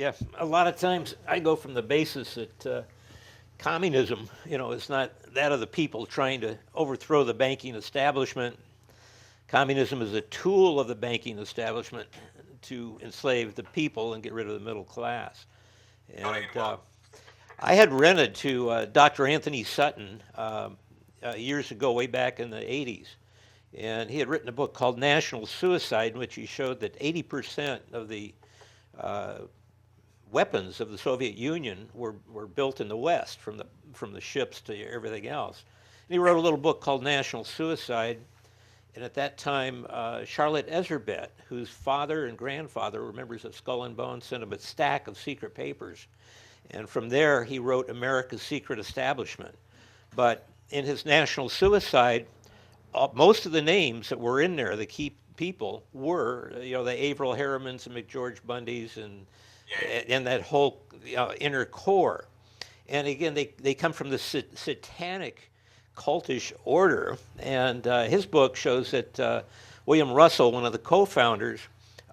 Yeah, a lot of times I go from the basis that communism, is not that of the people trying to overthrow the banking establishment. Communism is a tool of the banking establishment to enslave the people and get rid of the middle class. And I had rented to Dr. Anthony Sutton years ago, way back in the 80s. And he had written a book called National Suicide, in which he showed that 80% of the uh, weapons of the Soviet Union were built in the West, from the ships to everything else. And he wrote a little book called National Suicide. And at that time, Charlotte Ezerbet, whose father and grandfather were members of Skull and Bones, sent him a stack of secret papers. And from there, he wrote America's Secret Establishment. But in his National Suicide, most of the names that were in there, the key people, were the Averell Harrimans and McGeorge Bundys and that whole inner core. And again, they come from the satanic cultish order. And his book shows that William Russell, one of the co-founders,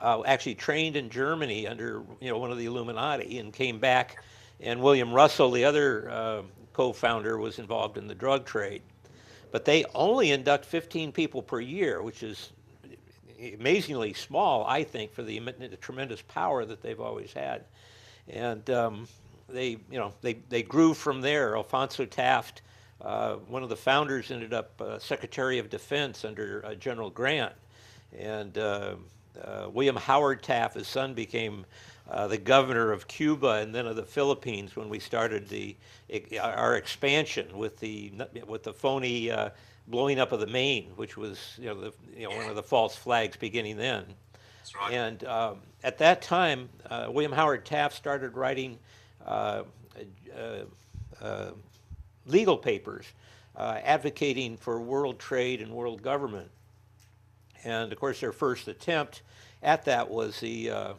actually trained in Germany under one of the Illuminati and came back. And William Russell, the other co-founder, was involved in the drug trade. But they only induct 15 people per year, which is amazingly small, I think, for the tremendous power that they've always had. And they grew from there. Alphonso Taft, one of the founders, ended up Secretary of Defense under General Grant. And William Howard Taft, his son, became the governor of Cuba and then of the Philippines when we started our expansion with the phony blowing up of the Maine, which was one of the false flags beginning then. That's right. And at that time, William Howard Taft started writing legal papers advocating for world trade and world government. And of course, their first attempt at that was the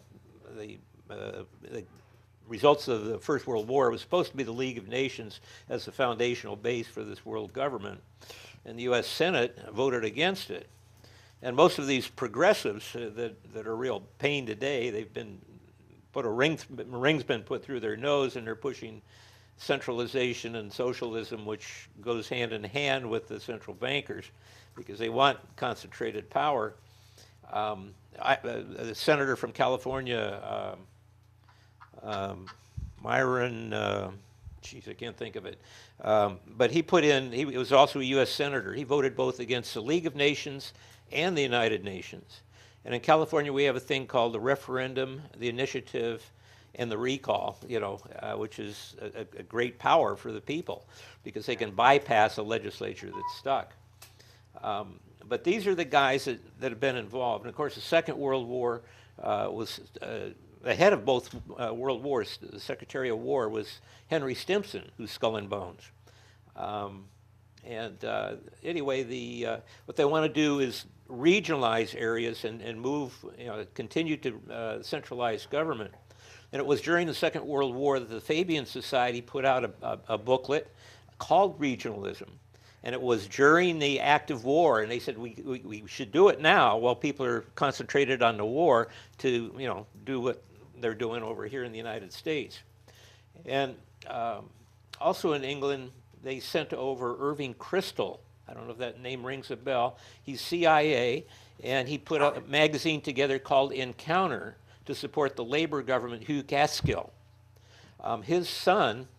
results of the First World War. It was supposed to be the League of Nations as the foundational base for this world government. And the U.S. Senate voted against it. And most of these progressives that are real pain today, they've been ring's been put through their nose, and they're pushing centralization and socialism, which goes hand in hand with the central bankers because they want concentrated power. The senator from California, Myron, I can't think of it. But he was also a U.S. senator. He voted both against the League of Nations and the United Nations. And in California, we have a thing called the referendum, the initiative, and the recall, which is a great power for the people because they can bypass a legislature that's stuck. But these are the guys that have been involved. And of course, the Second World War was the head of both world wars. The Secretary of War was Henry Stimson, who's Skull and Bones. Anyway, what they want to do is regionalize areas and move, continue to centralize government. And it was during the Second World War that the Fabian Society put out a booklet called Regionalism. And it was during the active war, and they said we should do it now while people are concentrated on the war to do what they're doing over here in the United States. And also in England, they sent over Irving Kristol. I don't know if that name rings a bell. He's CIA, and he put a magazine together called Encounter to support the Labor government, Hugh Gaskill. His son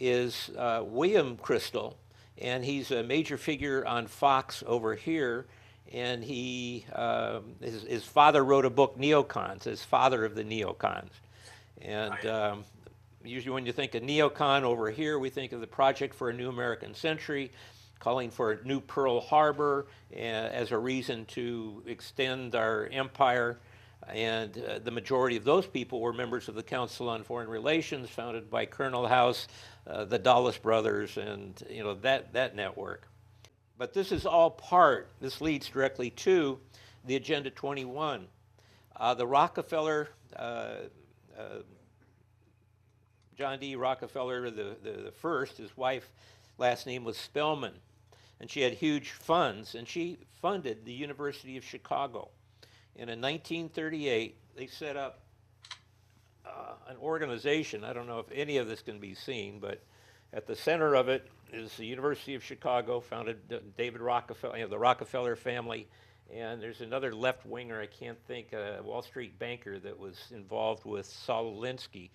is William Kristol, and he's a major figure on Fox over here. And his father wrote a book, Neocons, his father of the neocons. And usually when you think of neocon over here, we think of the Project for a New American Century, calling for a new Pearl Harbor as a reason to extend our empire. And the majority of those people were members of the Council on Foreign Relations, founded by Colonel House, the Dulles brothers, and that network. But this is all this leads directly to the Agenda 21. The Rockefeller, John D. Rockefeller, the first, his wife, last name was Spellman, and she had huge funds, and she funded the University of Chicago. And in 1938, they set up an organization. I don't know if any of this can be seen, but at the center of it is the University of Chicago, founded David Rockefeller, the Rockefeller family. And there's another left winger, I can't think, a Wall Street banker that was involved with Saul Alinsky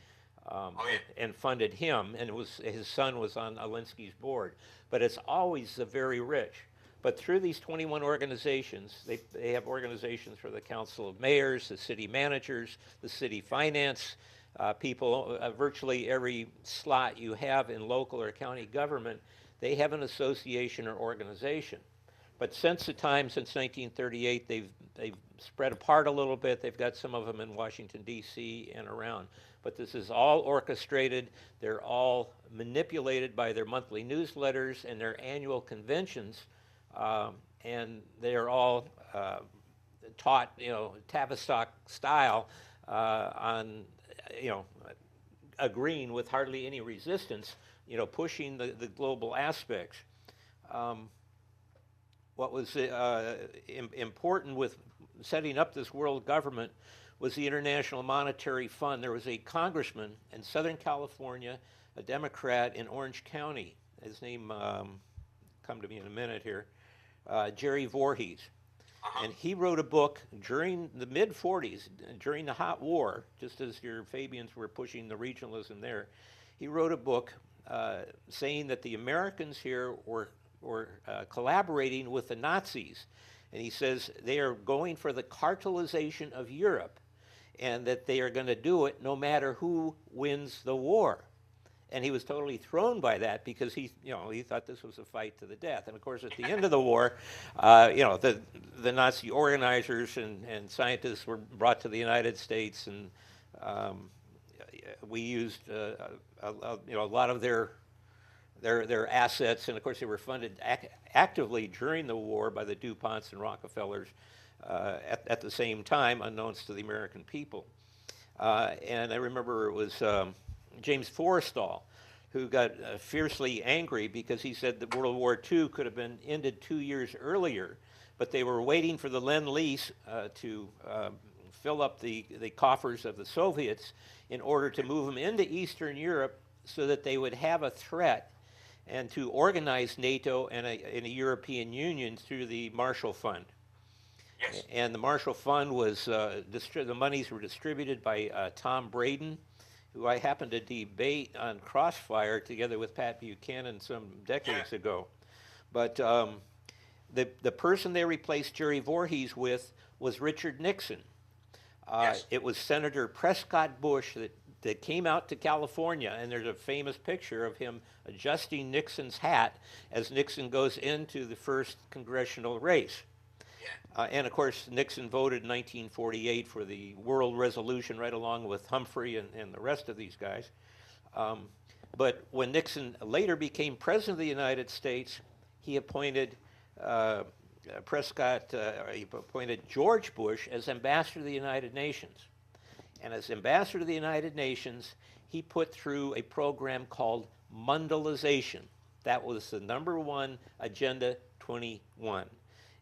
and funded him. And his son was on Alinsky's board. But it's always the very rich. But through these 21 organizations, they have organizations for the Council of Mayors, the city managers, the city finance people. Virtually every slot you have in local or county government, they have an association or organization. But since 1938, they've spread apart a little bit. They've got some of them in Washington, D.C. and around. But this is all orchestrated. They're all manipulated by their monthly newsletters and their annual conventions. And they are all taught, Tavistock style on, agreeing with hardly any resistance, pushing the global aspects. What was important with setting up this world government was the International Monetary Fund. There was a congressman in Southern California, a Democrat in Orange County. His name, come to me in a minute here, Jerry Voorhees. And he wrote a book during the mid-40s, during the hot war, just as your Fabians were pushing the regionalism there. He wrote a book saying that the Americans here were collaborating with the Nazis. And he says they are going for the cartelization of Europe and that they are going to do it no matter who wins the war. And he was totally thrown by that because he thought this was a fight to the death. And of course, at the end of the war, the Nazi organizers and scientists were brought to the United States, and we used a lot of their assets, and of course they were funded actively during the war by the DuPonts and Rockefellers at the same time, unknowns to the American people. And I remember it was James Forrestal who got fiercely angry because he said that World War II could have been ended 2 years earlier, but they were waiting for the Lend-Lease to fill up the coffers of the Soviets in order to move them into Eastern Europe so that they would have a threat and to organize NATO and a European Union through the Marshall Fund. Yes. And the Marshall Fund was, the monies were distributed by Tom Braden, who I happened to debate on Crossfire together with Pat Buchanan some decades ago. But the person they replaced Jerry Voorhees with was Richard Nixon. Yes. It was Senator Prescott Bush that came out to California, and there's a famous picture of him adjusting Nixon's hat as Nixon goes into the first congressional race. And of course, Nixon voted in 1948 for the World Resolution right along with Humphrey and the rest of these guys. But when Nixon later became president of the United States, he appointed he appointed George Bush as ambassador to the United Nations. And as ambassador to the United Nations, he put through a program called Mundialization. That was the #1 Agenda 21.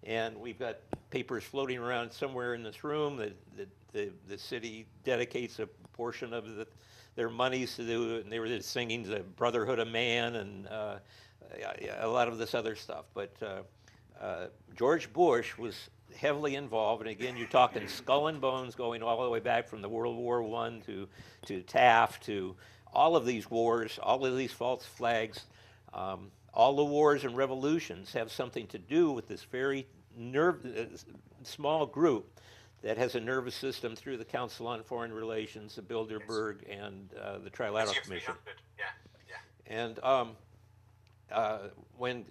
And we've got papers floating around somewhere in this room that the city dedicates a portion of their monies to do it, and they were just singing the Brotherhood of Man and a lot of this other stuff. But George Bush was heavily involved, and again, you're talking skull and bones going all the way back from the World War I to Taft, to all of these wars, all of these false flags. All the wars and revolutions have something to do with this very small group that has a nervous system through the Council on Foreign Relations, the Bilderberg, and the Trilateral Commission. And when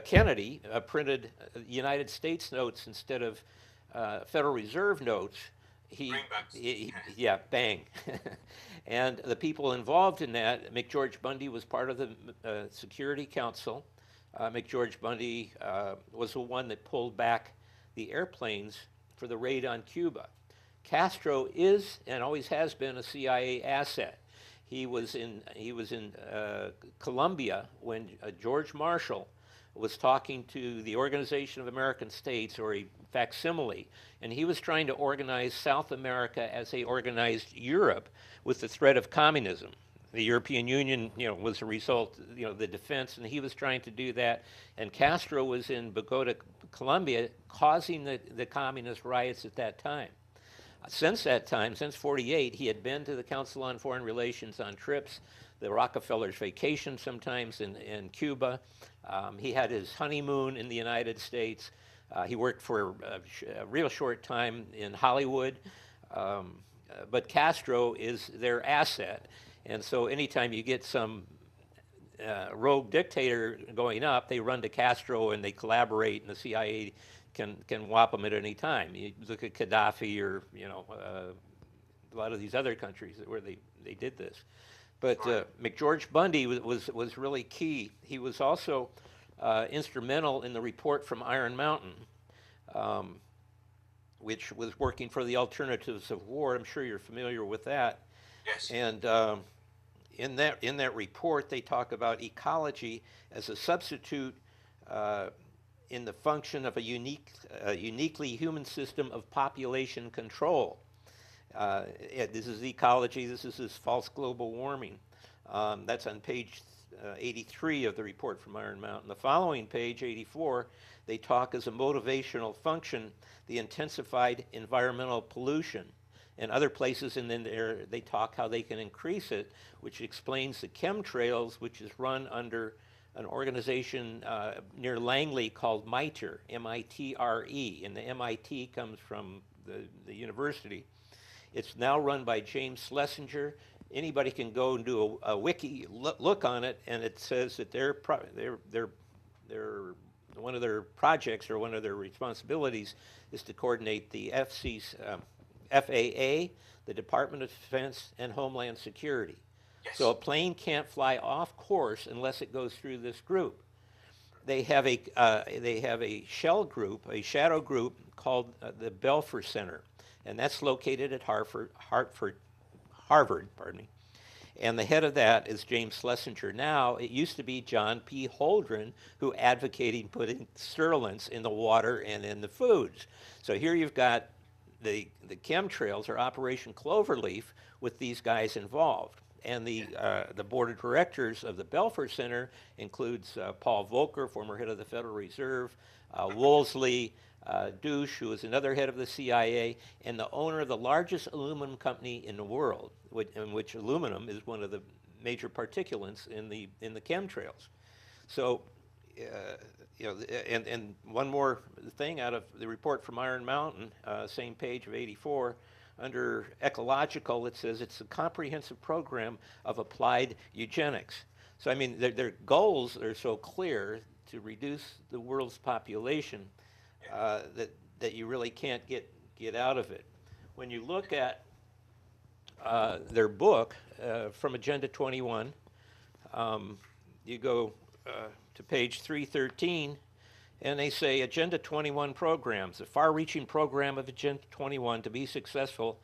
Kennedy printed United States notes instead of Federal Reserve notes, bang. And the people involved in that, McGeorge Bundy was part of the Security Council. McGeorge Bundy was the one that pulled back the airplanes for the raid on Cuba. Castro is and always has been a CIA asset. He was in Colombia when George Marshall was talking to the Organization of American States, or a facsimile, and he was trying to organize South America as they organized Europe with the threat of communism. The European Union, was a result, the defense, and he was trying to do that. And Castro was in Bogota, Colombia, causing the communist riots at that time. Since that time, since '48, he had been to the Council on Foreign Relations on trips, the Rockefellers vacation sometimes in Cuba. He had his honeymoon in the United States. He worked for a real short time in Hollywood. But Castro is their asset. And so anytime you get some rogue dictator going up, they run to Castro and they collaborate, and the CIA can whop them at any time. You look at Gaddafi, or a lot of these other countries where they did this. But McGeorge Bundy was really key. He was also instrumental in the report from Iron Mountain, which was working for the Alternatives of War. I'm sure you're familiar with that. Yes. And in that report, they talk about ecology as a substitute in the function of a uniquely human system of population control. This is ecology. This is false global warming. That's on page 83 of the report from Iron Mountain. The following page, 84, they talk as a motivational function the intensified environmental pollution. And other places in there, they talk how they can increase it, which explains the chemtrails, which is run under an organization near Langley called MITRE, M-I-T-R-E, and the MIT comes from the university. It's now run by James Schlesinger. Anybody can go and do a wiki look on it, and it says that they're one of their projects, or one of their responsibilities, is to coordinate the FAA, the Department of Defense, and Homeland Security. Yes. So a plane can't fly off course unless it goes through this group. They have a shell group, a shadow group called the Belfer Center, and that's located at Harvard. And the head of that is James Schlesinger. Now, it used to be John P. Holdren, who advocated putting sterolants in the water and in the foods. So here you've got the chemtrails, or Operation Cloverleaf, with these guys involved. And the board of directors of the Belfer Center includes Paul Volcker, former head of the Federal Reserve, Wolseley, Douche, who is another head of the CIA, and the owner of the largest aluminum company in the world, in which aluminum is one of the major particulates in the chemtrails. So, and one more thing out of the report from Iron Mountain, same page of 84, under ecological, it says it's a comprehensive program of applied eugenics. So, I mean, their goals are so clear to reduce the world's population that you really can't get out of it. When you look at their book, From Agenda 21, you go to page 313, and they say Agenda 21 programs, a far-reaching program of Agenda 21 to be successful,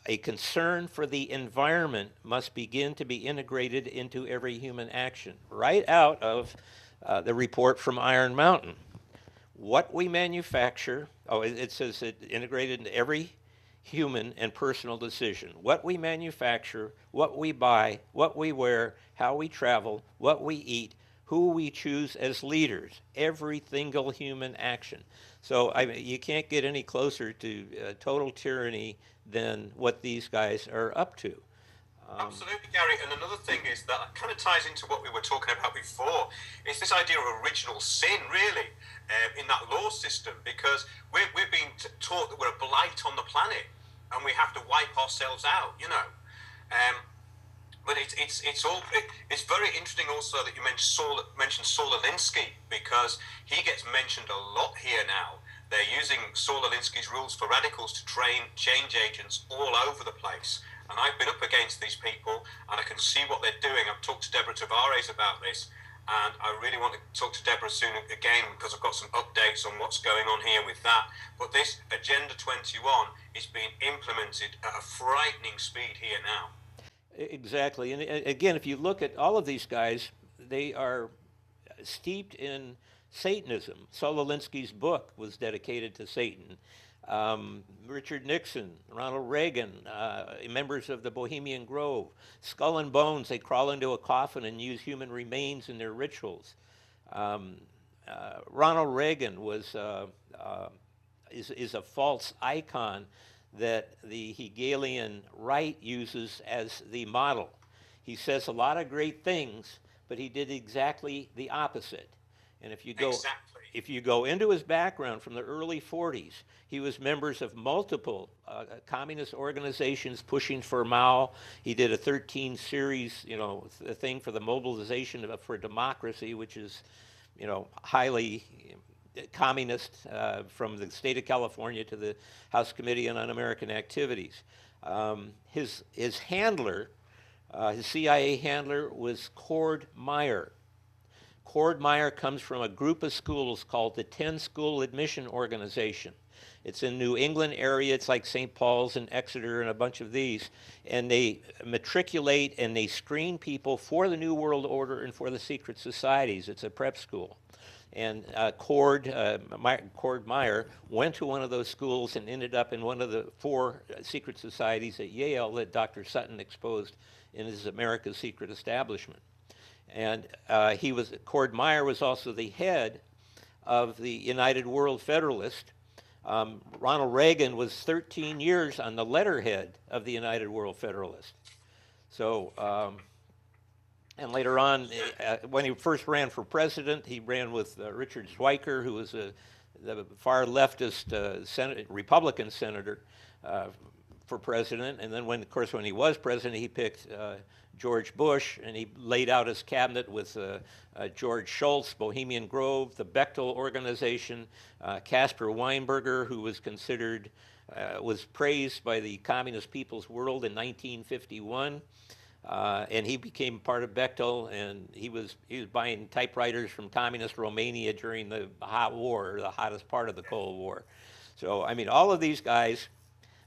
a concern for the environment must begin to be integrated into every human action. Right out of the report from Iron Mountain. What we manufacture, it says it integrated into every human and personal decision. What we manufacture, what we buy, what we wear, how we travel, what we eat, who we choose as leaders, every single human action. So you can't get any closer to total tyranny than what these guys are up to. Absolutely, Gary. And another thing is that kind of ties into what we were talking about before. It's this idea of original sin, really, in that law system, because we're being taught that we're a blight on the planet and we have to wipe ourselves out, But it's very interesting also that you mentioned Saul Alinsky, because he gets mentioned a lot here now. They're using Saul Alinsky's rules for radicals to train change agents all over the place. And I've been up against these people, and I can see what they're doing. I've talked to Deborah Tavares about this, and I really want to talk to Deborah soon again, because I've got some updates on what's going on here with that. But this Agenda 21 is being implemented at a frightening speed here now. Exactly. And again, if you look at all of these guys, they are steeped in Satanism. Saul Alinsky's book was dedicated to Satan. Richard Nixon, Ronald Reagan, members of the Bohemian Grove, Skull and Bones, they crawl into a coffin and use human remains in their rituals. Ronald Reagan is a false icon that the Hegelian right uses as the model. He says a lot of great things, but he did exactly the opposite. And if you go into his background from the early 40s, he was members of multiple communist organizations pushing for Mao. He did a 13 series, thing for the mobilization for democracy, which is, highly communist, from the state of California to the House Committee on Un-American Activities. His handler, his CIA handler, was Cord Meyer. Cord Meyer comes from a group of schools called the 10 School Admission Organization. It's in New England area. It's like St. Paul's and Exeter and a bunch of these. And they matriculate and they screen people for the New World Order and for the secret societies. It's a prep school. And Cord Meyer went to one of those schools and ended up in one of the 4 secret societies at Yale that Dr. Sutton exposed in his America's Secret Establishment. And Cord Meyer was also the head of the United World Federalist. Ronald Reagan was 13 years on the letterhead of the United World Federalist. So, and later on, when he first ran for president, he ran with Richard Schweiker, who was the far leftist Republican senator for president. And then, when he was president, he picked George Bush, and he laid out his cabinet with George Shultz, Bohemian Grove, the Bechtel Organization, Caspar Weinberger, who was was praised by the Communist People's World in 1951. And he became part of Bechtel, and he was buying typewriters from communist Romania during the hot war, the hottest part of the Cold War. So, I mean, all of these guys,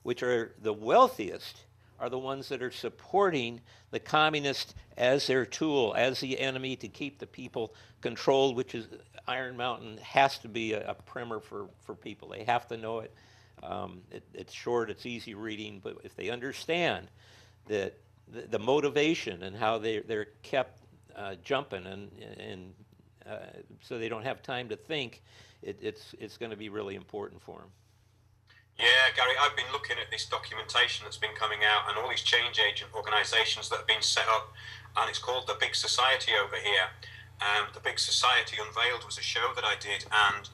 which are the wealthiest, are the ones that are supporting the communists as their tool, as the enemy to keep the people controlled, which is Iron Mountain has to be a primer for people. They have to know it. It's short, it's easy reading, but if they understand that the motivation and how they're kept jumping and so they don't have time to think, it's going to be really important for them. Yeah, Gary, I've been looking at this documentation that's been coming out and all these change agent organisations that have been set up, and it's called The Big Society over here. The Big Society Unveiled was a show that I did, and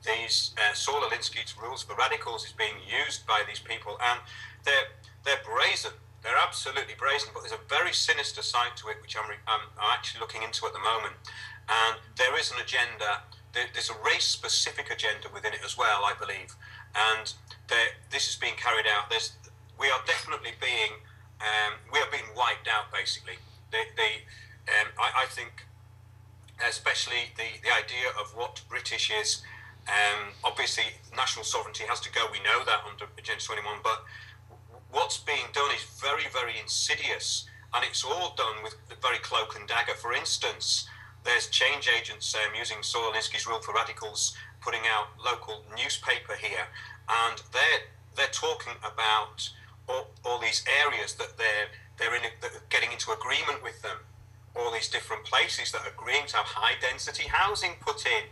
these Saul Alinsky's rules for radicals is being used by these people, and they're brazen. They're absolutely brazen, but there's a very sinister side to it, which I'm actually looking into at the moment. And there is an agenda. There's a race-specific agenda within it as well, I believe. And this is being carried out. We are definitely being wiped out, basically. I think, especially the idea of what British is. Obviously, national sovereignty has to go. We know that under Agenda 21, but what's being done is very, very insidious, and it's all done with the very cloak and dagger. For instance, there's change agents using Saul Alinsky's rule for radicals, putting out local newspaper here, and they're talking about all these areas that they're in, that are getting into agreement with them, all these different places that are agreeing to have high density housing put in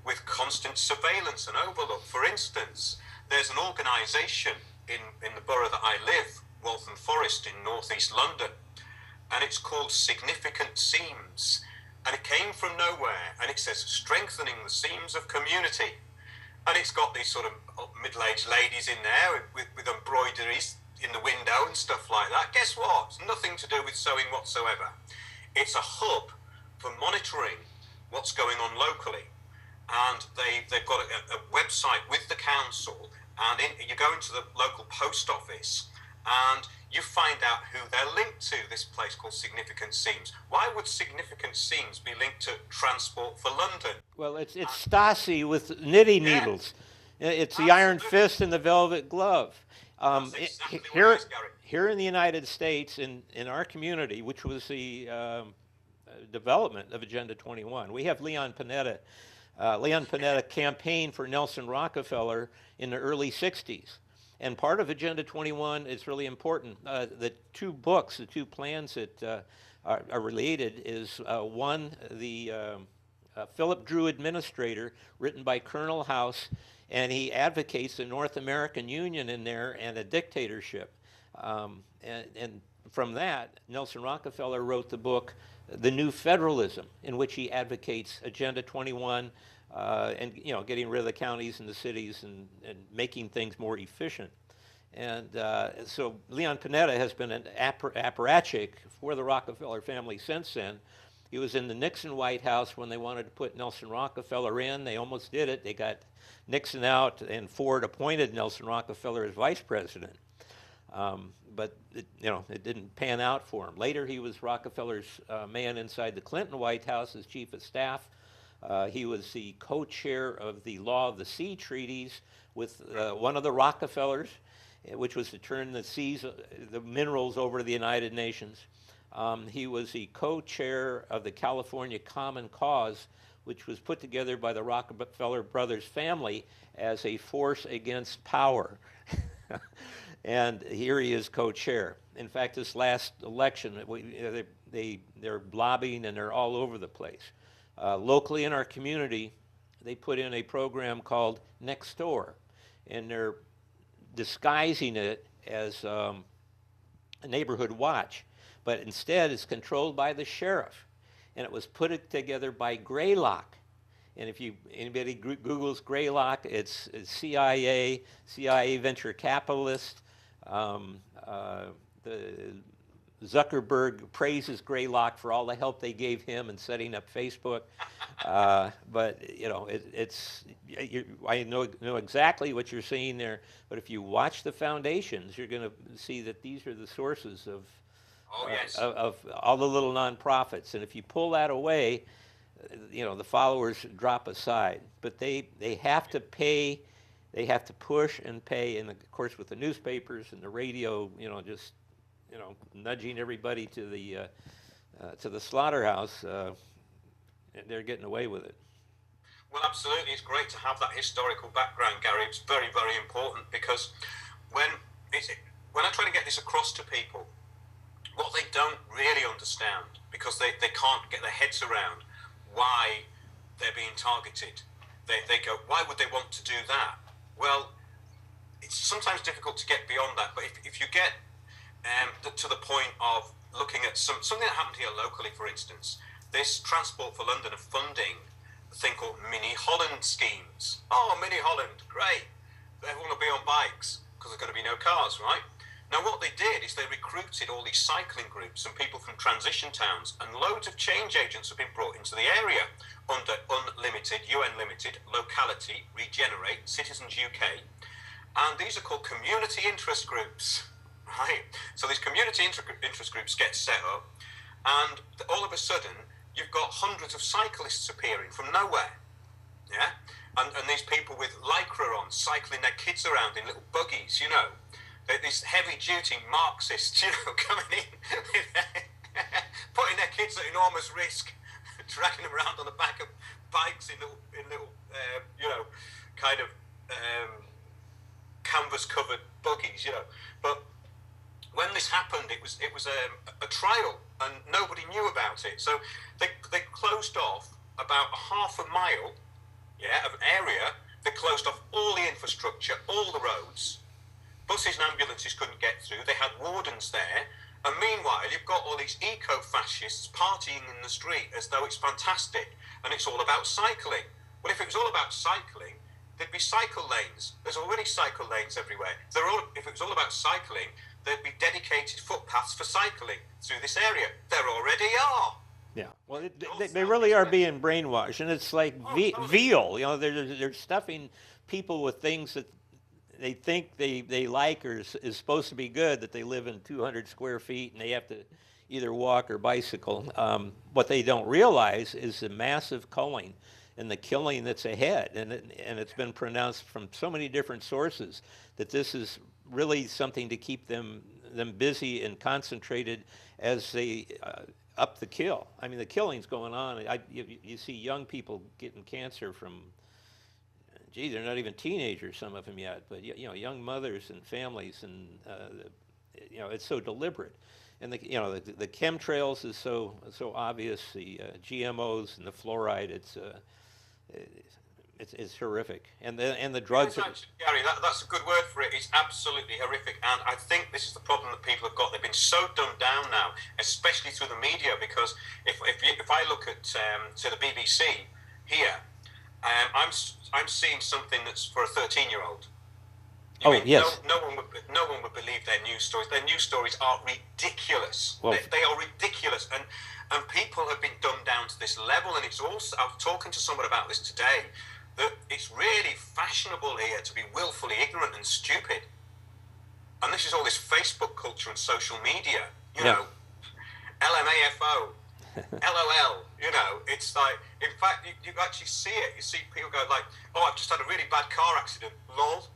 with constant surveillance and overlook. For instance, there's an organisation in the borough that I live, Waltham Forest in northeast London, and it's called Significant Seams, and it came from nowhere, and it says strengthening the seams of community, and it's got these sort of middle-aged ladies in there with embroideries in the window and stuff like that. Guess what? It's nothing to do with sewing whatsoever. It's a hub for monitoring what's going on locally, and they've got a website with the council, and you go into the local post office and you find out who they're linked to, this place called Significant Seams. Why would Significant Seams be linked to Transport for London? Well, it's Stasi with knitting needles. It's the Iron Fist and the Velvet Glove. That's exactly what it is, Gary. Here in the United States, in our community, which was the development of Agenda 21. We have Leon Panetta. Leon Panetta campaigned for Nelson Rockefeller in the early 60s. And part of Agenda 21 is really important. The two books, the two plans that are related is one, the Philip Drew Administrator, written by Colonel House, and he advocates the North American Union in there and a dictatorship. And from that, Nelson Rockefeller wrote the book, The New Federalism, in which he advocates Agenda 21 and getting rid of the counties and the cities and making things more efficient. And so Leon Panetta has been an apparatchik for the Rockefeller family since then. He was in the Nixon White House when they wanted to put Nelson Rockefeller in. They almost did it. They got Nixon out, and Ford appointed Nelson Rockefeller as vice president. But it didn't pan out for him. Later, he was Rockefeller's man inside the Clinton White House as chief of staff. He was the co-chair of the Law of the Sea treaties with one of the Rockefellers, which was to turn the seas, the minerals over to the United Nations. He was the co-chair of the California Common Cause, which was put together by the Rockefeller brothers family as a force against power. And here he is co-chair. In fact, this last election, they're lobbying and they're all over the place. Locally in our community, they put in a program called Next Door, and they're disguising it as a neighborhood watch, but instead it's controlled by the sheriff, and it was put together by Greylock. And if anybody Googles Greylock, it's CIA venture capitalist. The Zuckerberg praises Greylock for all the help they gave him in setting up Facebook. But I know exactly what you're seeing there. But if you watch the foundations, you're going to see that these are the sources of of all the little nonprofits. And if you pull that away, the followers drop aside. But they have to pay. They have to push and pay, and of course with the newspapers and the radio, just nudging everybody to the slaughterhouse, they're getting away with it. Well, absolutely, it's great to have that historical background, Gary. It's very, very important because when I try to get this across to people, what they don't really understand, because they can't get their heads around why they're being targeted. They go, why would they want to do that? Well, it's sometimes difficult to get beyond that, but if you get to the point of looking at something that happened here locally, for instance, this Transport for London are funding a thing called Mini Holland schemes. Oh, Mini Holland, great. Everyone will be on bikes because there's going to be no cars, right? Now, what they did is they recruited all these cycling groups and people from transition towns, and loads of change agents have been brought into the area under unlimited, UN limited, locality, regenerate, Citizens UK. And these are called community interest groups, right? So these community interest groups get set up, and all of a sudden, you've got hundreds of cyclists appearing from nowhere, yeah? And these people with Lycra on, cycling their kids around in little buggies, these heavy-duty Marxists, coming in, putting their kids at enormous risk, dragging them around on the back of bikes in little kind of canvas-covered buggies, But when this happened, it was a trial, and nobody knew about it. So they closed off about a half a mile, of an area. They closed off all the infrastructure, all the roads. Buses and ambulances couldn't get through. They had wardens there. And meanwhile, you've got all these eco-fascists partying in the street as though it's fantastic and it's all about cycling. Well, if it was all about cycling, there'd be cycle lanes. There's already cycle lanes everywhere. If it was all about cycling, there'd be dedicated footpaths for cycling through this area. There already are. Yeah, well, they really are being brainwashed, and it's like veal. They're stuffing people with things that they think they like or is supposed to be good, that they live in 200 square feet and they have to either walk or bicycle. What they don't realize is the massive culling and the killing that's ahead. And it's been pronounced from so many different sources that this is really something to keep them busy and concentrated as they up the kill. I mean, the killing's going on. You see young people getting cancer from, gee, they're not even teenagers, some of them yet, but young mothers and families, and it's so deliberate. And the chemtrails is so obvious. The GMOs and the fluoride, it's horrific. And the drugs. Gary, that's a good word for it. It's absolutely horrific, and I think this is the problem that people have got. They've been so dumbed down now, especially through the media. Because if I look at say the BBC here, I'm seeing something that's for a 13-year-old. Yes. No one would believe their news stories. Their news stories are ridiculous. Well, they are ridiculous, and people have been dumbed down to this level. And it's also, I was talking to someone about this today, that it's really fashionable here to be willfully ignorant and stupid. And this is all this Facebook culture and social media. You know, LMAFO. LOL, it's like, in fact, you actually see it. You see people go like, oh, I've just had a really bad car accident, lol.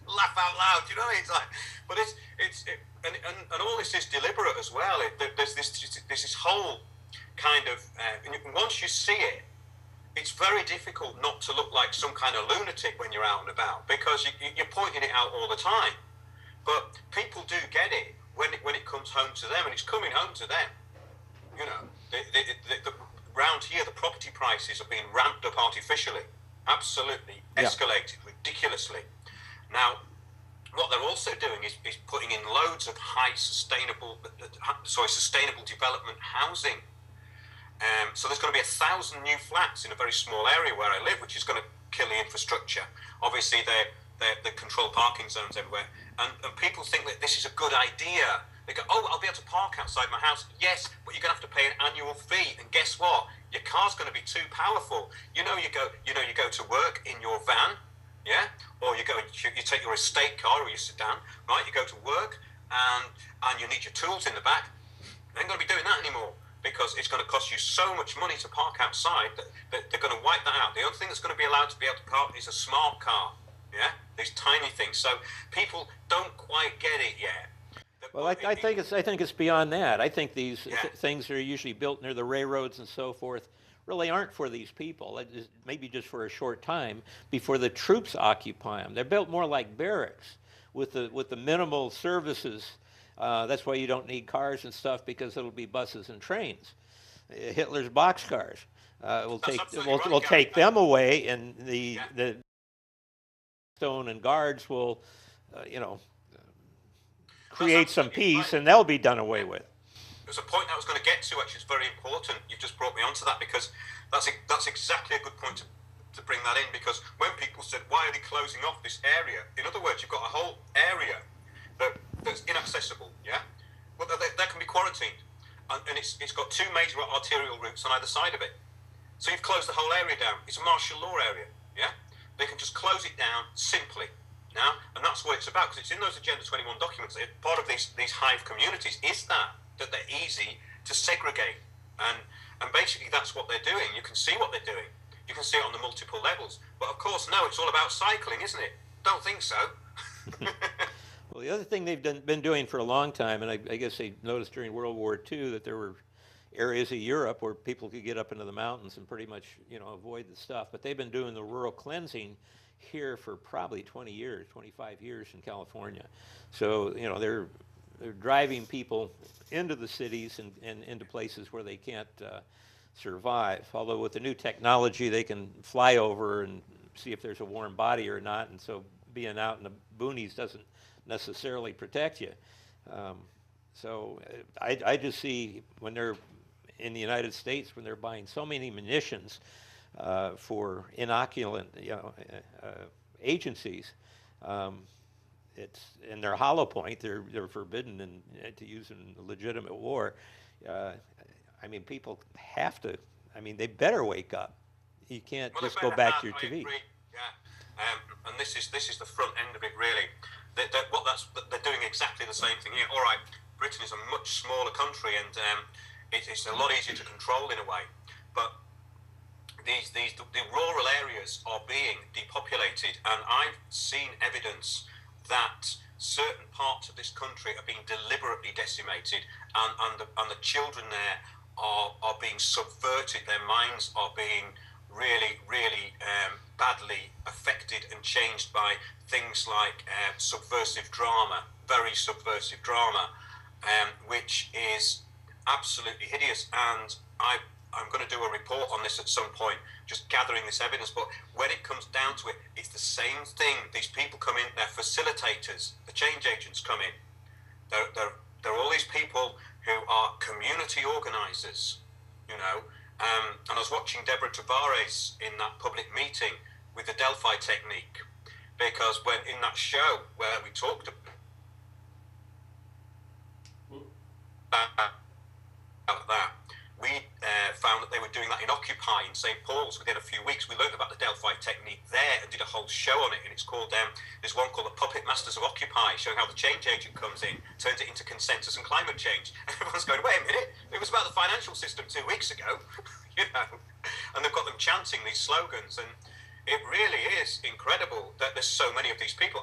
Laugh out loud, it's like, but and all this is deliberate as well. There's this whole kind of, once you see it, it's very difficult not to look like some kind of lunatic when you're out and about, because you're pointing it out all the time. But people do get it when it comes home to them, and it's coming home to them. Round here, the property prices are being ramped up artificially, absolutely escalated ridiculously. Now, what they're also doing is putting in loads of sustainable development housing. So there's going to be 1,000 new flats in a very small area where I live, which is going to kill the infrastructure. Obviously, they control parking zones everywhere, and people think that this is a good idea. They go, oh, I'll be able to park outside my house. Yes, but you're going to have to pay an annual fee. And guess what? Your car's going to be too powerful. You go to work in your van, yeah, or you take your estate car or your sedan, right? You go to work and you need your tools in the back. They ain't going to be doing that anymore, because it's going to cost you so much money to park outside that they're going to wipe that out. The only thing that's going to be allowed to be able to park is a smart car, yeah, these tiny things. So people don't quite get it yet. Well, I think it's beyond that. I think these things that are usually built near the railroads and so forth really aren't for these people. It is maybe just for a short time before the troops occupy them. They're built more like barracks with the minimal services. That's why you don't need cars and stuff, because it'll be buses and trains. Hitler's boxcars will take them away, and the stone and guards will, create some peace, and they'll be done away with. There's a point I was going to get to, which is very important. You've just brought me onto that, because that's exactly a good point to bring that in, because when people said, why are they closing off this area? In other words, you've got a whole area that's inaccessible, yeah? Well, that can be quarantined. And it's got two major arterial routes on either side of it. So you've closed the whole area down. It's a martial law area, yeah? They can just close it down simply. Now, and that's what it's about, because it's in those Agenda 21 documents. Part of these hive communities is that they're easy to segregate, and basically that's what they're doing. You can see what they're doing. You can see it on the multiple levels. But of course, no, it's all about cycling, isn't it? Don't think so. Well, the other thing they've been doing for a long time, and I guess they noticed during World War II that there were areas of Europe where people could get up into the mountains and pretty much avoid the stuff. But they've been doing the rural cleansing here for probably 20 years, 25 years in California. So, they're driving people into the cities and into places where they can't survive. Although with the new technology, they can fly over and see if there's a warm body or not, and so being out in the boonies doesn't necessarily protect you. So I just see when they're in the United States, when they're buying so many munitions for inoculant, agencies. It's in their hollow point. They're forbidden to use in legitimate war. People have to. They better wake up. You can't just go back to your TV. Agree. Yeah, and this is the front end of it, really. They're doing exactly the same thing here. All right, Britain is a much smaller country, and it's a lot easier to control in a way, but the rural areas are being depopulated, and I've seen evidence that certain parts of this country are being deliberately decimated, and the children there are being subverted. Their minds are being really badly affected and changed by things like subversive drama, very subversive drama, which is absolutely hideous. And I'm going to do a report on this at some point, just gathering this evidence. But when it comes down to it, it's the same thing. These people come in, they're facilitators. The change agents come in. They're all these people who are community organisers, you know. And I was watching Deborah Tavares in that public meeting with the Delphi technique, because when in that show where we talked about that, we found that they were doing that in Occupy in St. Paul's within a few weeks. We learned about the Delphi technique there and did a whole show on it, and it's called, there's one called the Puppet Masters of Occupy, showing how the change agent comes in, turns it into consensus and climate change. And everyone's going, wait a minute, it was about the financial system 2 weeks ago, you know, and they've got them chanting these slogans, and it really is incredible that there's so many of these people.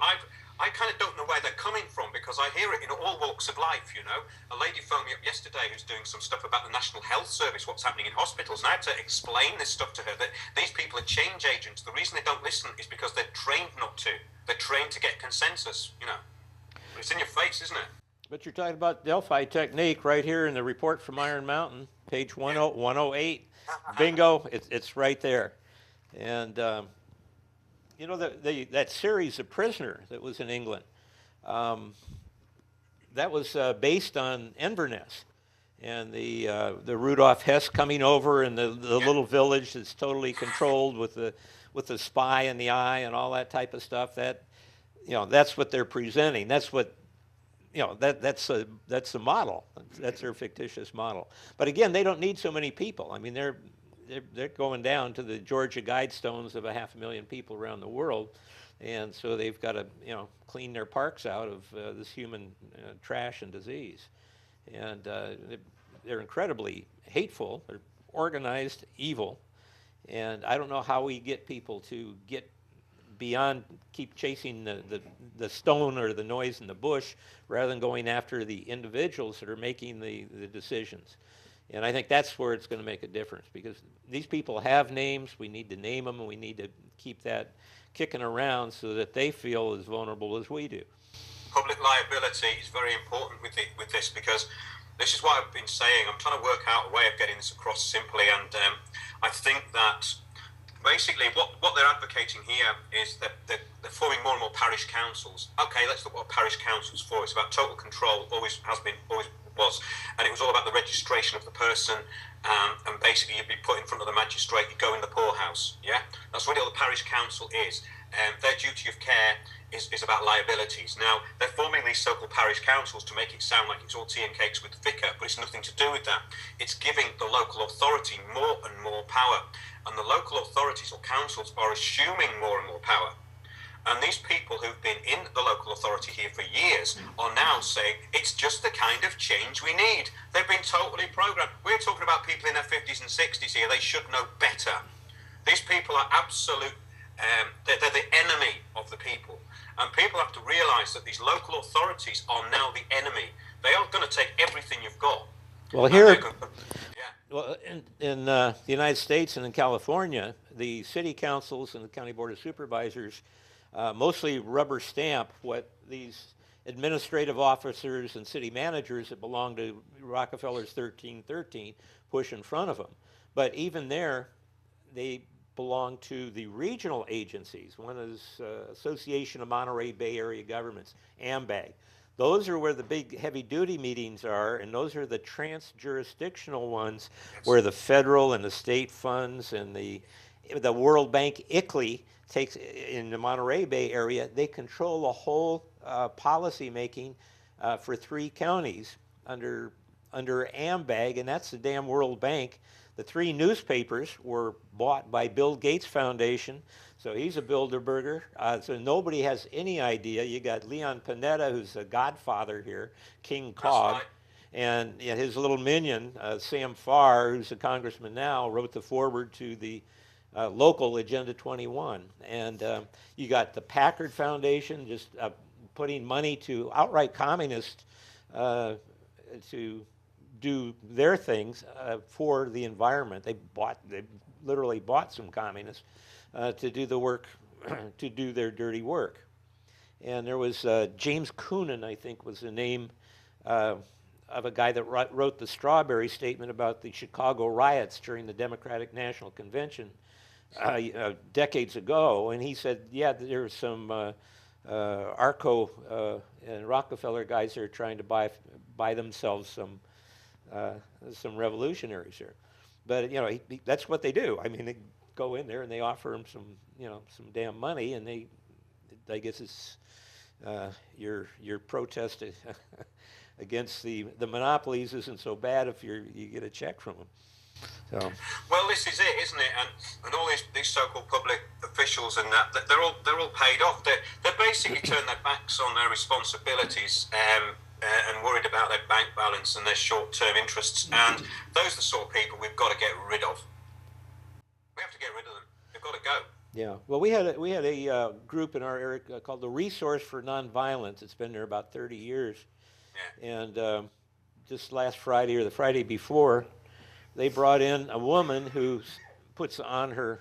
I kind of don't know where they're coming from, because I hear it in all walks of life, you know. A lady phoned me up yesterday who's doing some stuff about the National Health Service, what's happening in hospitals, and I had to explain this stuff to her, that these people are change agents. The reason they don't listen is because they're trained not to. They're trained to get consensus, you know. But it's in your face, isn't it? But you're talking about Delphi technique right here in the report from Iron Mountain, page 108. Bingo, it's right there. And you know, that series, The Prisoner, that was in England, that was based on Inverness, and the Rudolf Hess coming over, and the little village that's totally controlled with the spy in the eye and all that type of stuff. That, you know, that's what they're presenting. That's what, you know, that's the model. That's their fictitious model. But again, they don't need so many people. I mean, they're going down to the Georgia Guidestones of 500,000 people around the world, and so they've got to, you know, clean their parks out of this human trash and disease. And they're incredibly hateful. They're organized evil, and I don't know how we get people to get beyond, keep chasing the stone or the noise in the bush, rather than going after the individuals that are making the decisions. And I think that's where it's going to make a difference, because these people have names. We need to name them, and we need to keep that kicking around so that they feel as vulnerable as we do. Public liability is very important with this, because this is what I've been saying. I'm trying to work out a way of getting this across simply, and I think that basically what they're advocating here is that they're forming more and more parish councils. Okay, let's look what a parish council's for. It's about total control, always has been, always was, and it was all about the registration of the person, and basically you'd be put in front of the magistrate, you go in the poorhouse. Yeah, that's really all the parish council is. Their duty of care is about liabilities. Now, they're forming these so-called parish councils to make it sound like it's all tea and cakes with the vicar, but it's nothing to do with that. It's giving the local authority more and more power, and the local authorities or councils are assuming more and more power. And these people who've been in the local authority here for years are now saying it's just the kind of change we need. They've been totally programmed. We're talking about people in their 50s and 60s here. They should know better. These people are absolute, they're the enemy of the people. And people have to realize that these local authorities are now the enemy. They are going to take everything you've got. Well, here, well, in the United States and in California, the city councils and the county board of supervisors mostly rubber stamp what these administrative officers and city managers that belong to Rockefeller's 1313 push in front of them. But even there, they belong to the regional agencies. One is Association of Monterey Bay Area Governments, AMBAG. Those are where the big heavy-duty meetings are, and those are the trans-jurisdictional ones where the federal and the state funds and the World Bank ICLEI takes in the Monterey Bay area. They control the whole policy making for 3 counties under AMBAG, and that's the damn World Bank. The 3 newspapers were bought by Bill Gates Foundation, so he's a Bilderberger. So nobody has any idea. You got Leon Panetta, who's a godfather here, King Cog, right. And his little minion, Sam Farr, who's a congressman now, wrote the foreword to the local Agenda 21. And you got the Packard Foundation, just putting money to outright communists to do their things for the environment. They literally bought some communists to do the work, to do their dirty work. And there was James Coonan, I think, was the name of a guy that wrote the Strawberry Statement about the Chicago riots during the Democratic National Convention decades ago. And he said, yeah, there's some Arco and Rockefeller guys that are trying to buy themselves some revolutionaries here. But that's what they do. I mean, they go in there and they offer them some damn money, and I guess it's your protest against the monopolies isn't so bad if you get a check from them. So. Well, this is it, isn't it? And all these so-called public officials and that they're all paid off. They basically turn their backs on their responsibilities and worried about their bank balance and their short-term interests. And those are the sort of people we've got to get rid of. We have to get rid of them. They've got to go. Yeah. Well, we had a group in our area called the Resource for Nonviolence. It's been there about 30 years. Yeah. And just last Friday or the Friday before, they brought in a woman who puts on her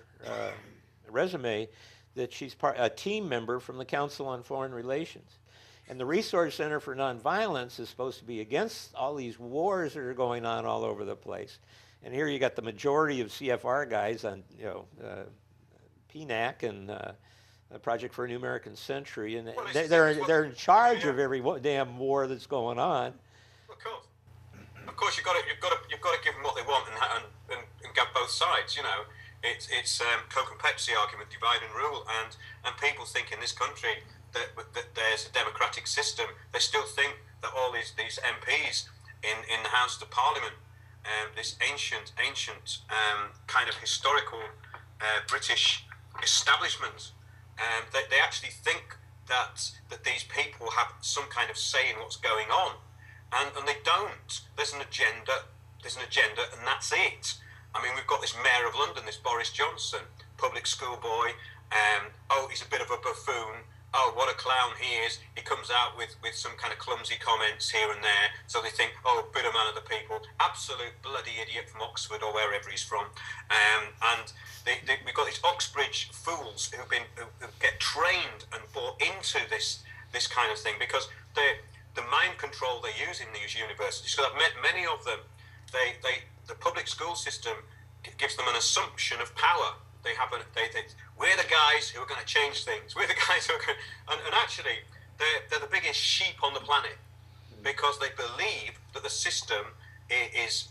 resume that she's a team member from the Council on Foreign Relations. And the Resource Center for Nonviolence is supposed to be against all these wars that are going on all over the place. And here you got the majority of CFR guys on, PNAC and the Project for a New American Century, and they're in charge of every damn war that's going on. Of course, you've got to give them what they want and get both sides. It's Coke and Pepsi argument, divide and rule, and people think in this country that there's a democratic system. They still think that all these MPs in the House of Parliament, this ancient kind of historical British establishment, they actually think that these people have some kind of say in what's going on, and they don't. There's an agenda, and that's it. I mean, we've got this Mayor of London, this Boris Johnson, public school boy. He's a bit of a buffoon. Oh, what a clown he is. He comes out with some kind of clumsy comments here and there. So they think, bitter man of the people. Absolute bloody idiot from Oxford or wherever he's from. And we've got these Oxbridge fools who get trained and bought into this kind of thing, because the mind control they use in these universities, because I've met many of them, the public school system gives them an assumption of power. We're the guys who are going to change things. We're the guys who are going and actually they're the biggest sheep on the planet, because they believe that the system is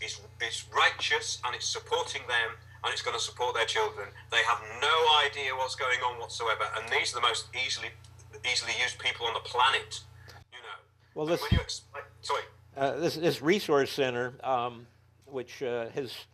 righteous and it's supporting them and it's going to support their children. They have no idea what's going on whatsoever, and these are the most easily used people on the planet. Well, this resource center, which has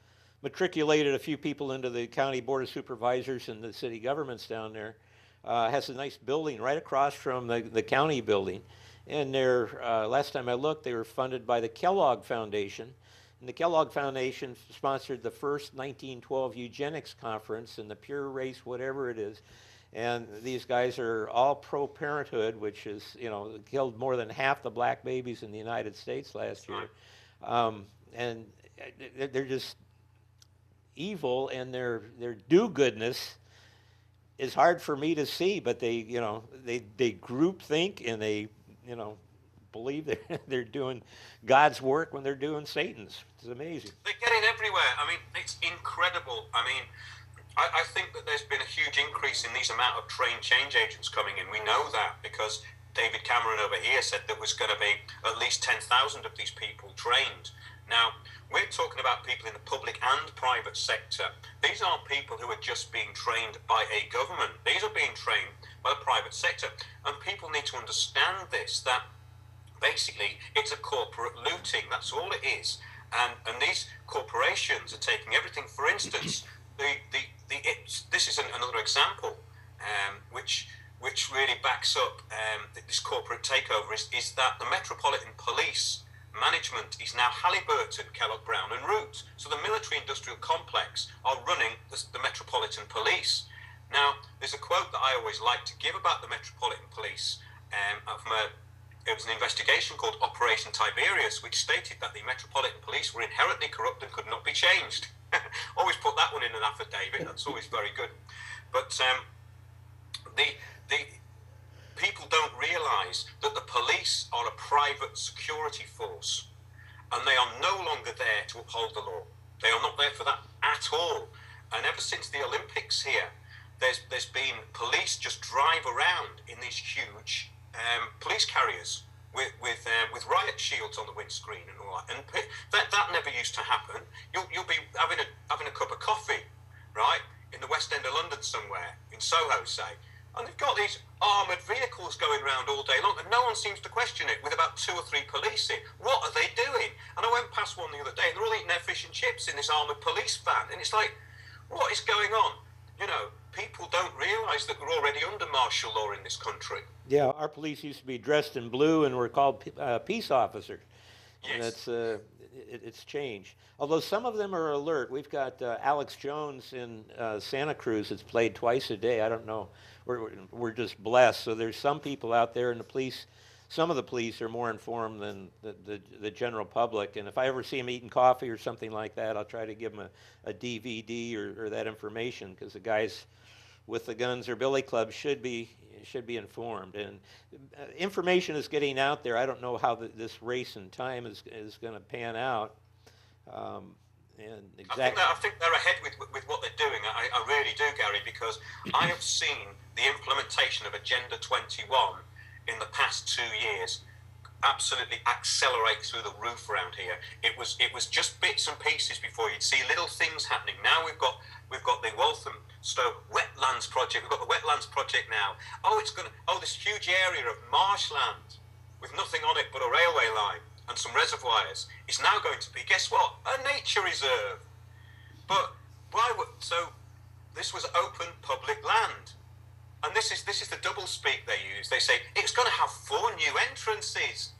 matriculated a few people into the county board of supervisors and the city governments down there, has a nice building right across from the county building. And last time I looked, they were funded by the Kellogg Foundation. And the Kellogg Foundation sponsored the first 1912 eugenics conference and the pure race, whatever it is. And these guys are all pro-parenthood, which is, killed more than half the black babies in the United States last year. And they're just evil, and their do-goodness is hard for me to see, but they group think, and they, believe they're doing God's work when they're doing Satan's. It's amazing. They get it everywhere. I mean, it's incredible. I mean, I think that there's been a huge increase in these amount of trained change agents coming in. We know that because David Cameron over here said there was going to be at least 10,000 of these people trained. Now, we're talking about people in the public and private sector. These aren't people who are just being trained by a government. These are being trained by the private sector. And people need to understand this, that basically it's a corporate looting. That's all it is. And these corporations are taking everything. For instance, this is another example, which really backs up this corporate takeover, is that the Metropolitan Police management is now Halliburton, Kellogg Brown and Root. So the military-industrial complex are running the Metropolitan Police. Now, there's a quote that I always like to give about the Metropolitan Police, it was an investigation called Operation Tiberius, which stated that the Metropolitan Police were inherently corrupt and could not be changed. Always put that one in an affidavit. That's always very good. But the people don't realise that the police are a private security force, and they are no longer there to uphold the law. They are not there for that at all. And ever since the Olympics here, there's been police just drive around in these huge police carriers with riot shields on the windscreen and all that. And that never used to happen. You'll be having a cup of coffee, right, in the West End of London somewhere, in Soho, say, and they've got these armoured vehicles going around all day long, and no one seems to question it, with about 2 or 3 police in. What are they doing? And I went past one the other day, and they're all eating their fish and chips in this armoured police van, and it's like, what is going on? You know, people don't realise that we're already under martial law in this country. Yeah, our police used to be dressed in blue and were called peace officers. And Yes. it's changed. Although some of them are alert. We've got Alex Jones in Santa Cruz that's played twice a day. I don't know. We're just blessed. So there's some people out there in the police. Some of the police are more informed than the general public. And if I ever see them eating coffee or something like that, I'll try to give them a DVD or that information, because the guys with the guns or billy clubs should be informed. And information is getting out there. I don't know how this race and time is going to pan out. And exactly, I think they're ahead with what they're doing. I really do, Gary, because I have seen the implementation of Agenda 21 in the past 2 years absolutely accelerate through the roof around here. It was just bits and pieces before. You'd see little things happening. Now we've got the Walthamstow Wetlands Project. We've got the Wetlands Project now. This huge area of marshland with nothing on it but a railway line and some reservoirs is now going to be, guess what, a nature reserve. But so this was open public land. And this is the double speak they use. They say it's going to have 4 new entrances.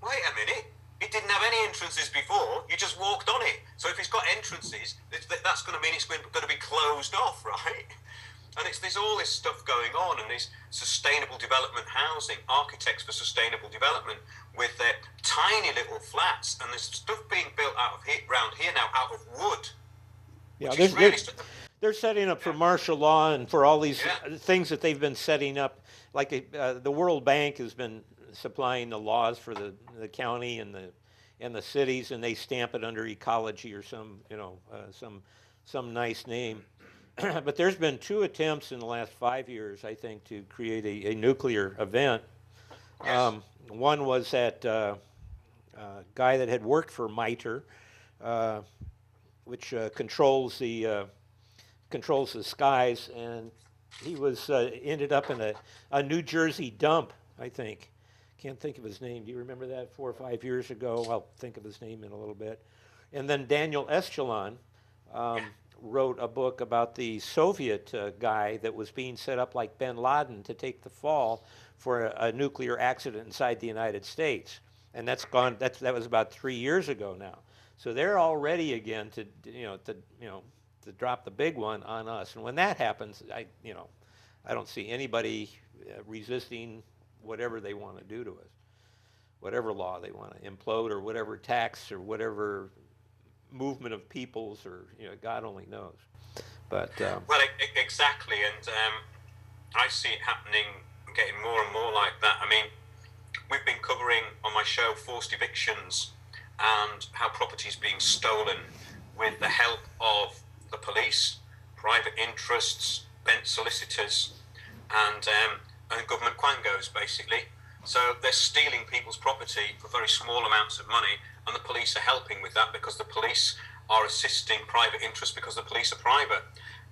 Wait a minute. It didn't have any entrances before. You just walked on it. So if it's got entrances, that's going to mean it's going to be closed off, right? And there's all this stuff going on, and this sustainable development housing, architects for sustainable development with their tiny little flats, and there's stuff being built around here now out of wood. yeah, Which is really they're setting up for martial law and for all these things that they've been setting up. Like the World Bank has been supplying the laws for the county and the cities, and they stamp it under ecology or some nice name. But there's been 2 attempts in the last 5 years, I think, to create a nuclear event. Yes. One was that guy that had worked for MITRE, which controls the skies, and he was ended up in a New Jersey dump, I think. Can't think of his name. Do you remember that 4 or 5 years ago? I'll think of his name in a little bit. And then Daniel Estulon wrote a book about the Soviet guy that was being set up like bin Laden to take the fall for a nuclear accident inside the United States. And that was about 3 years ago now. So they're all ready again to drop the big one on us. And when that happens, I don't see anybody resisting whatever they want to do to us, whatever law they want to implode, or whatever tax, or whatever movement of peoples, or God only knows. But exactly, and I see it happening, getting more and more like that. I mean, we've been covering on my show forced evictions and how property is being stolen with the help of the police, private interests, bent solicitors, and government quangos, basically. So they're stealing people's property for very small amounts of money, and the police are helping with that because the police are assisting private interests because the police are private.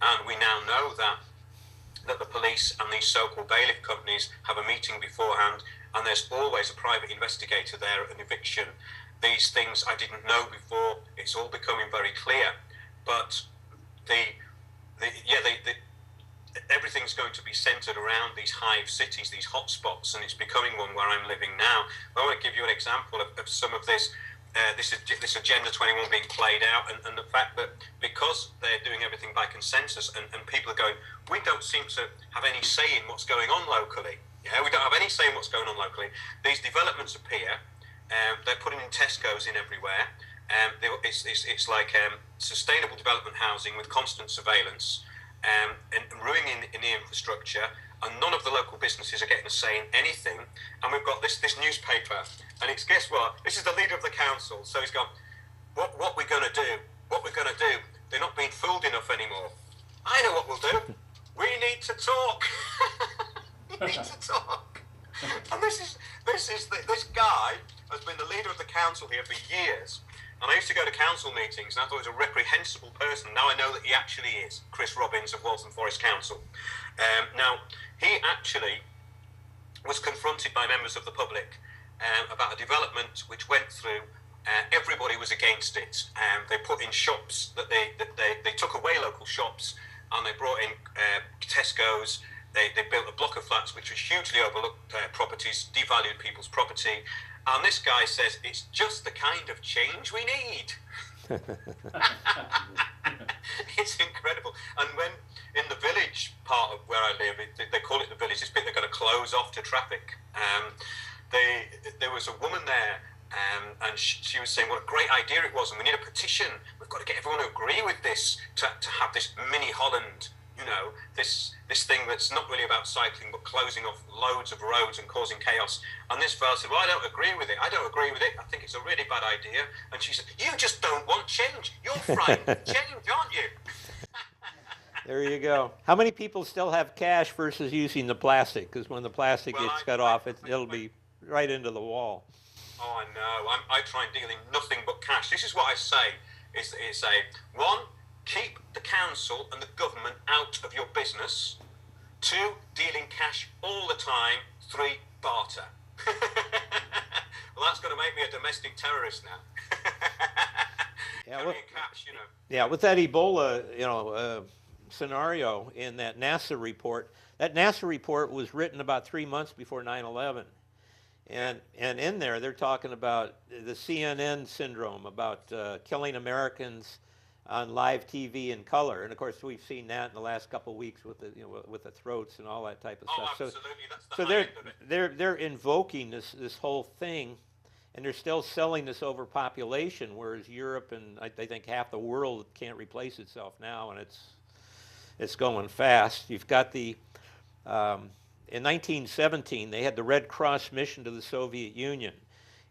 And we now know that the police and these so-called bailiff companies have a meeting beforehand, and there's always a private investigator there at an eviction. These things I didn't know before. It's all becoming very clear. But everything's going to be centered around these hive cities, these hotspots, and it's becoming one where I'm living now. I want to give you an example of some of this Agenda 21 being played out, and the fact that because they're doing everything by consensus, and people are going, we don't seem to have any say in what's going on locally. Yeah, we don't have any say in what's going on locally. These developments appear. They're putting in Tesco's in everywhere. It's like sustainable development housing with constant surveillance and ruining in the infrastructure. And none of the local businesses are getting a say in anything. And we've got this newspaper, and it's, guess what? This is the leader of the council. So he's gone, what we're going to do? What we're going to do? They're not being fooled enough anymore. I know what we'll do. We need to talk. We need to talk. And this guy has been the leader of the council here for years. And I used to go to council meetings, and I thought he was a reprehensible person. Now I know that he actually is. Chris Robbins of Waltham Forest Council. Now, he actually was confronted by members of the public about a development which went through. Everybody was against it. They put in shops that they took away local shops, and they brought in Tesco's. They built a block of flats which was hugely overlooked properties, devalued people's property. And this guy says it's just the kind of change we need. It's incredible. And when in the village part of where I live, they call it the village, this bit they're going to close off to traffic. There was a woman there, and she was saying what a great idea it was, and we need a petition. We've got to get everyone to agree with this to have this mini Holland. You know, this thing that's not really about cycling, but closing off loads of roads and causing chaos. And this fellow said, well, I don't agree with it. I don't agree with it. I think it's a really bad idea. And she said, you just don't want change. You're frightened of change, aren't you? There you go. How many people still have cash versus using the plastic? Because when the plastic gets cut off, it'll be right into the wall. Oh, I know. I try and deal in nothing but cash. This is what I say. It's a, one, keep the council and the government out of your business. 2, deal in cash all the time. 3, barter. Well, that's going to make me a domestic terrorist now. Yeah, cash, you know. Yeah, with that Ebola, scenario in that NASA report. That NASA report was written about 3 months before 9/11. And in there, they're talking about the CNN syndrome, about killing Americans on live TV in color, and of course we've seen that in the last couple of weeks with the with the throats and all that type of stuff. Absolutely. That's the so high end of it. they're invoking this whole thing, and they're still selling this overpopulation, whereas Europe and I think half the world can't replace itself now, and it's going fast. You've got the in 1917 they had the Red Cross mission to the Soviet Union.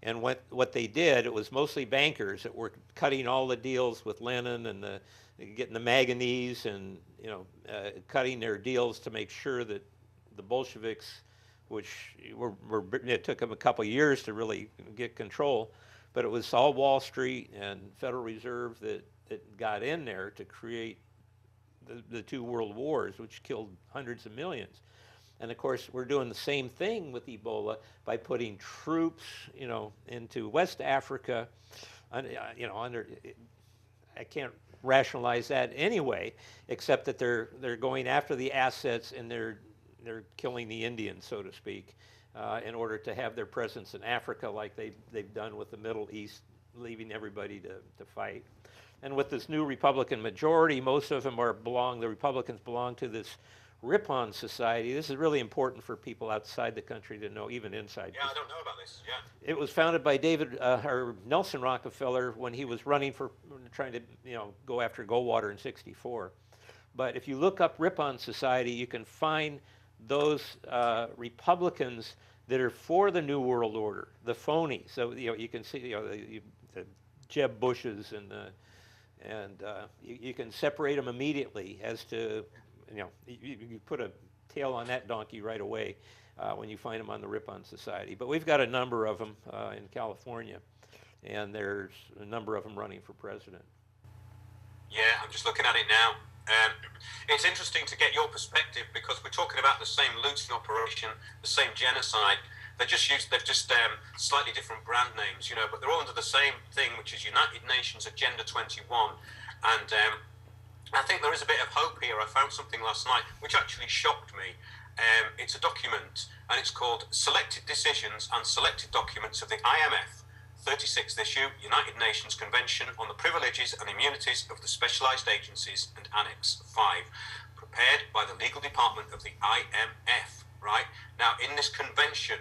And what they did, it was mostly bankers that were cutting all the deals with Lenin and getting the manganese and cutting their deals to make sure that the Bolsheviks, which it took them a couple of years to really get control, but it was all Wall Street and Federal Reserve that got in there to create the 2 world wars, which killed hundreds of millions. And of course, we're doing the same thing with Ebola by putting troops, into West Africa. Under I can't rationalize that anyway, except that they're going after the assets and they're killing the Indians, so to speak, in order to have their presence in Africa, like they've done with the Middle East, leaving everybody to fight. And with this new Republican majority, most of them the Republicans belong to this Ripon Society. This is really important for people outside the country to know, even inside. Yeah, I don't know about this. Yeah. It was founded by Nelson Rockefeller when he was running for trying to go after Goldwater in '64. But if you look up Ripon Society, you can find those Republicans that are for the New World Order, the phony. So you can see the Jeb Bushes and you can separate them immediately as to. You put a tail on that donkey right away when you find them on the Ripon Society. But we've got a number of them in California, and there's a number of them running for president. Yeah, I'm just looking at it now. It's interesting to get your perspective because we're talking about the same looting operation, the same genocide. They've just slightly different brand names, but they're all under the same thing, which is United Nations Agenda 21. And I think there is a bit of hope here. I found something last night which actually shocked me. It's a document, and it's called Selected Decisions and Selected Documents of the IMF, 36th issue, United Nations Convention on the Privileges and Immunities of the Specialized Agencies and Annex 5, prepared by the Legal Department of the IMF. right? Now, in this convention,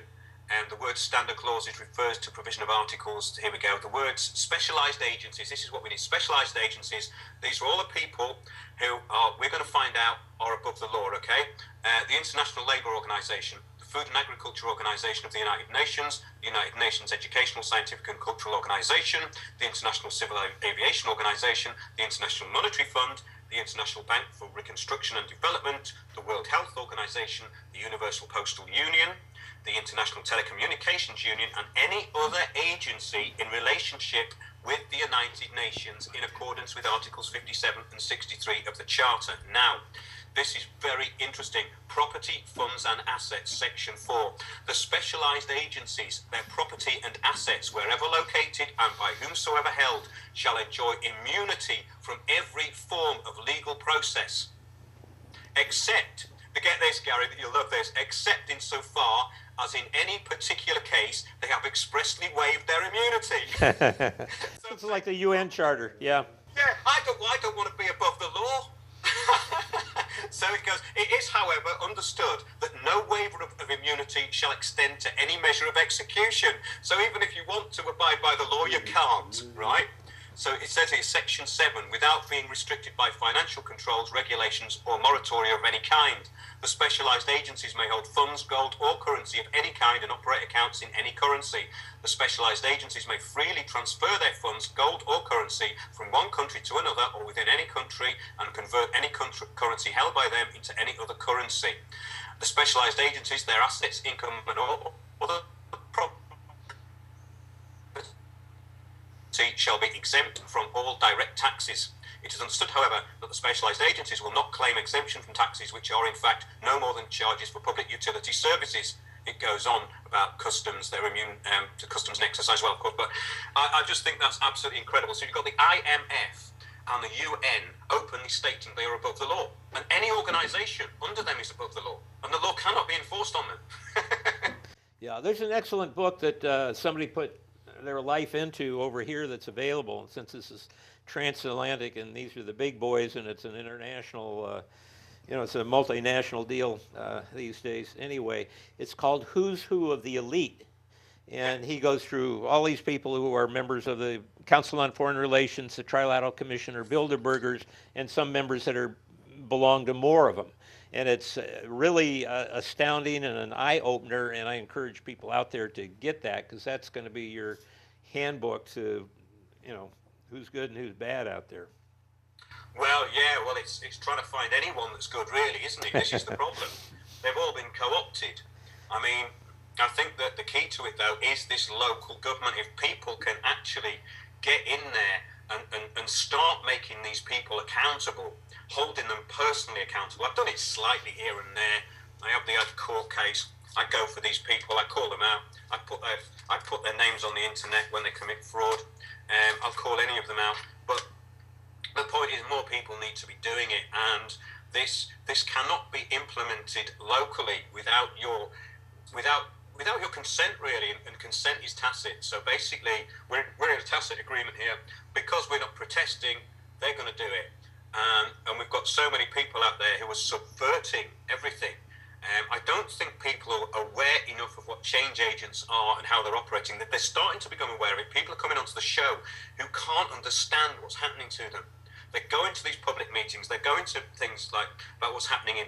the word standard clauses refers to provision of articles. Here we go. The words specialized agencies. This is what we need. Specialized agencies. These are all the people who are, we're going to find out, are above the law, okay? The International Labour Organization, the Food and Agriculture Organization of the United Nations, the United Nations Educational, Scientific and Cultural Organization, the International Civil Aviation Organization, the International Monetary Fund, the International Bank for Reconstruction and Development, the World Health Organization, the Universal Postal Union, the International Telecommunications Union, and any other agency in relationship with the United Nations in accordance with Articles 57 and 63 of the Charter. Now, this is very interesting. Property, funds and assets, Section 4. The specialised agencies, their property and assets, wherever located and by whomsoever held, shall enjoy immunity from every form of legal process, except, forget this, Gary, that you'll love this, except insofar as in any particular case they have expressly waived their immunity. It's like the UN Charter, yeah. Yeah, I don't want to be above the law. So it goes, it is, however, understood that no waiver of immunity shall extend to any measure of execution. So even if you want to abide by the law, you can't, right? So it says here, Section 7, without being restricted by financial controls, regulations, or moratoria of any kind. The specialised agencies may hold funds, gold, or currency of any kind and operate accounts in any currency. The specialised agencies may freely transfer their funds, gold, or currency from one country to another or within any country and convert any currency held by them into any other currency. The specialised agencies, their assets, income, and all other property shall be exempt from all direct taxes. It is understood, however, that the specialised agencies will not claim exemption from taxes which are in fact no more than charges for public utility services. It goes on about customs, they're immune to customs and excise, well, of course, but I just think that's absolutely incredible. So you've got the IMF and the UN openly stating they are above the law, and any organisation under them is above the law, and the law cannot be enforced on them. Yeah, there's an excellent book that somebody put their life into over here that's available, since this is transatlantic and these are the big boys and it's an international, it's a multinational deal these days. Anyway, it's called Who's Who of the Elite. And he goes through all these people who are members of the Council on Foreign Relations, the Trilateral Commission, or Bilderbergers, and some members that belong to more of them. And it's really astounding and an eye-opener, and I encourage people out there to get that, because that's going to be your handbook to, who's good and who's bad out there. Well, yeah, it's trying to find anyone that's good, really, isn't it? This is the problem. They've all been co-opted. I mean, I think that the key to it, though, is this local government. If people can actually get in there and start making these people accountable, holding them personally accountable. I've done it slightly here and there. I have the odd court case. I go for these people. I call them out. I put their names on the internet when they commit fraud. I'll call any of them out. But the point is, more people need to be doing it, and this cannot be implemented locally without your consent, really, and consent is tacit. So basically, we're in a tacit agreement here. Because we're not protesting, they're going to do it. And we've got so many people out there who are subverting everything. I don't think people are aware enough of what change agents are and how they're operating. That they're starting to become aware of it. People are coming onto the show who can't understand what's happening to them. They go into these public meetings. They're going to things like about what's happening in